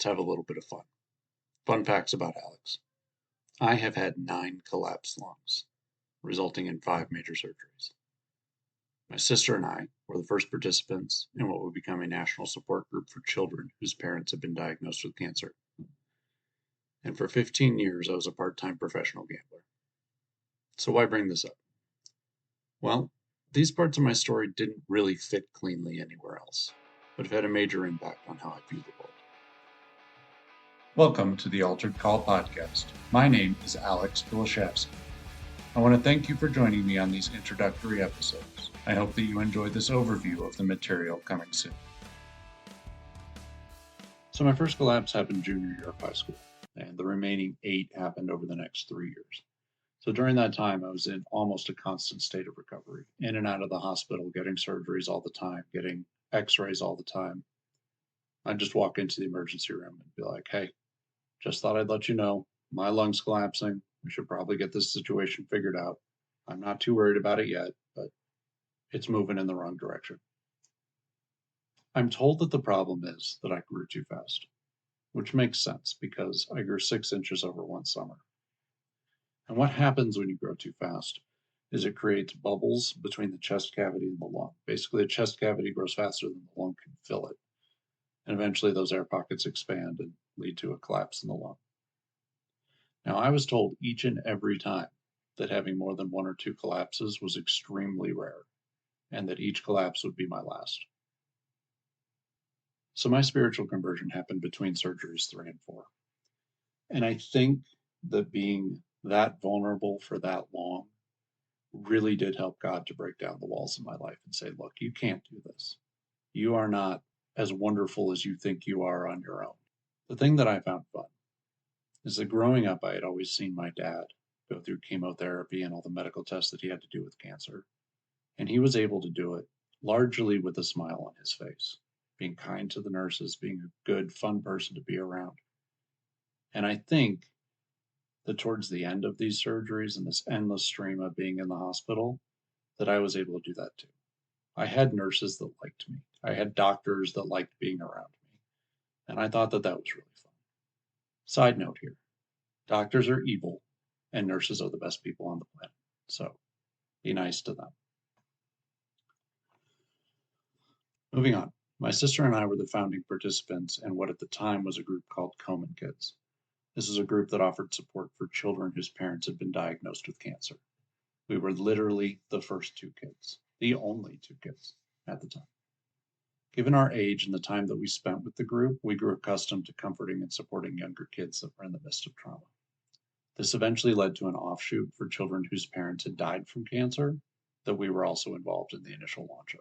have a little bit of fun. Fun facts about Alex. I have had 9 collapsed lungs, resulting in 5 major surgeries. My sister and I were the first participants in what would become a national support group for children whose parents had been diagnosed with cancer. And for 15 years, I was a part-time professional gambler. So why bring this up? Well, these parts of my story didn't really fit cleanly anywhere else, but have had a major impact on how I view the world. Welcome to the Altered Call podcast. My name is Alex Pillischafske. I want to thank you for joining me on these introductory episodes. I hope that you enjoyed this overview of the material coming soon. So my first collapse happened junior year of high school, and the remaining 8 happened over the next 3 years. So during that time, I was in almost a constant state of recovery, in and out of the hospital, getting surgeries all the time, getting x-rays all the time. I'd just walk into the emergency room and be like, hey, just thought I'd let you know, my lungs collapsing. We should probably get this situation figured out. I'm not too worried about it yet, but it's moving in the wrong direction. I'm told that the problem is that I grew too fast, which makes sense because I grew 6 inches over one summer. And what happens when you grow too fast is it creates bubbles between the chest cavity and the lung. Basically, the chest cavity grows faster than the lung can fill it. And eventually those air pockets expand and lead to a collapse in the lung. Now, I was told each and every time that having more than 1 or 2 collapses was extremely rare, and that each collapse would be my last. So my spiritual conversion happened between surgeries 3 and 4. And I think that being that vulnerable for that long really did help God to break down the walls in my life and say, look, you can't do this. You are not as wonderful as you think you are on your own. The thing that I found fun is that growing up, I had always seen my dad go through chemotherapy and all the medical tests that he had to do with cancer. And he was able to do it largely with a smile on his face, being kind to the nurses, being a good, fun person to be around. And I think that towards the end of these surgeries and this endless stream of being in the hospital, that I was able to do that too. I had nurses that liked me. I had doctors that liked being around me. And I thought that that was really fun. Side note here, doctors are evil and nurses are the best people on the planet. So be nice to them. Moving on, my sister and I were the founding participants in what at the time was a group called Komen Kids. This is a group that offered support for children whose parents had been diagnosed with cancer. We were literally the first 2 kids, the only 2 kids at the time. Given our age and the time that we spent with the group, we grew accustomed to comforting and supporting younger kids that were in the midst of trauma. This eventually led to an offshoot for children whose parents had died from cancer that we were also involved in the initial launch of.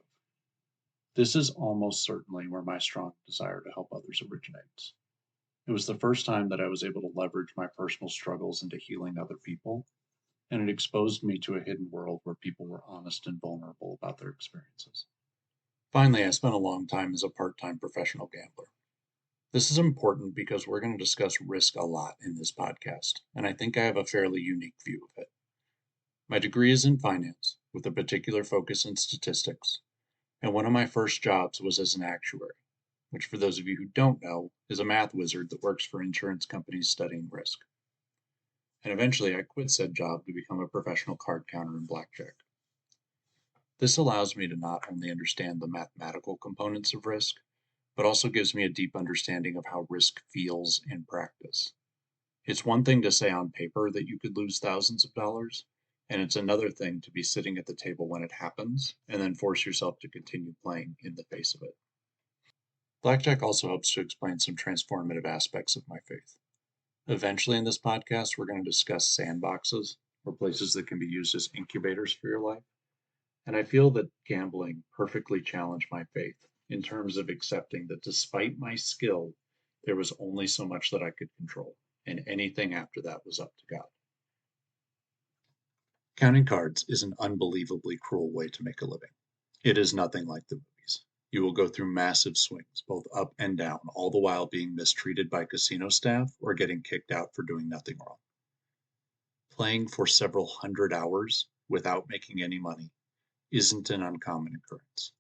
This is almost certainly where my strong desire to help others originates. It was the first time that I was able to leverage my personal struggles into healing other people, and it exposed me to a hidden world where people were honest and vulnerable about their experiences. Finally, I spent a long time as a part-time professional gambler. This is important because we're going to discuss risk a lot in this podcast, and I think I have a fairly unique view of it. My degree is in finance, with a particular focus in statistics, and one of my first jobs was as an actuary, which for those of you who don't know, is a math wizard that works for insurance companies studying risk. And eventually I quit said job to become a professional card counter in blackjack. This allows me to not only understand the mathematical components of risk, but also gives me a deep understanding of how risk feels in practice. It's one thing to say on paper that you could lose thousands of dollars, and it's another thing to be sitting at the table when it happens and then force yourself to continue playing in the face of it. Blackjack also helps to explain some transformative aspects of my faith. Eventually in this podcast, we're going to discuss sandboxes, or places that can be used as incubators for your life. And I feel that gambling perfectly challenged my faith in terms of accepting that despite my skill, there was only so much that I could control, and anything after that was up to God. Counting cards is an unbelievably cruel way to make a living. It is nothing like the movies. You will go through massive swings, both up and down, all the while being mistreated by casino staff or getting kicked out for doing nothing wrong. Playing for several hundred hours without making any money isn't an uncommon occurrence.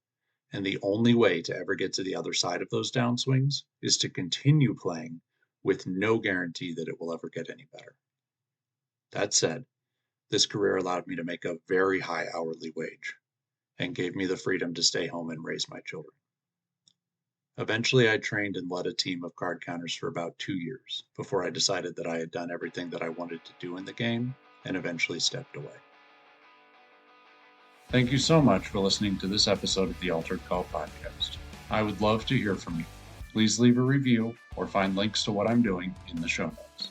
And the only way to ever get to the other side of those downswings is to continue playing with no guarantee that it will ever get any better. That said, this career allowed me to make a very high hourly wage and gave me the freedom to stay home and raise my children. Eventually, I trained and led a team of card counters for about 2 years before I decided that I had done everything that I wanted to do in the game and eventually stepped away. Thank you so much for listening to this episode of the Altered Call podcast. I would love to hear from you. Please leave a review or find links to what I'm doing in the show notes.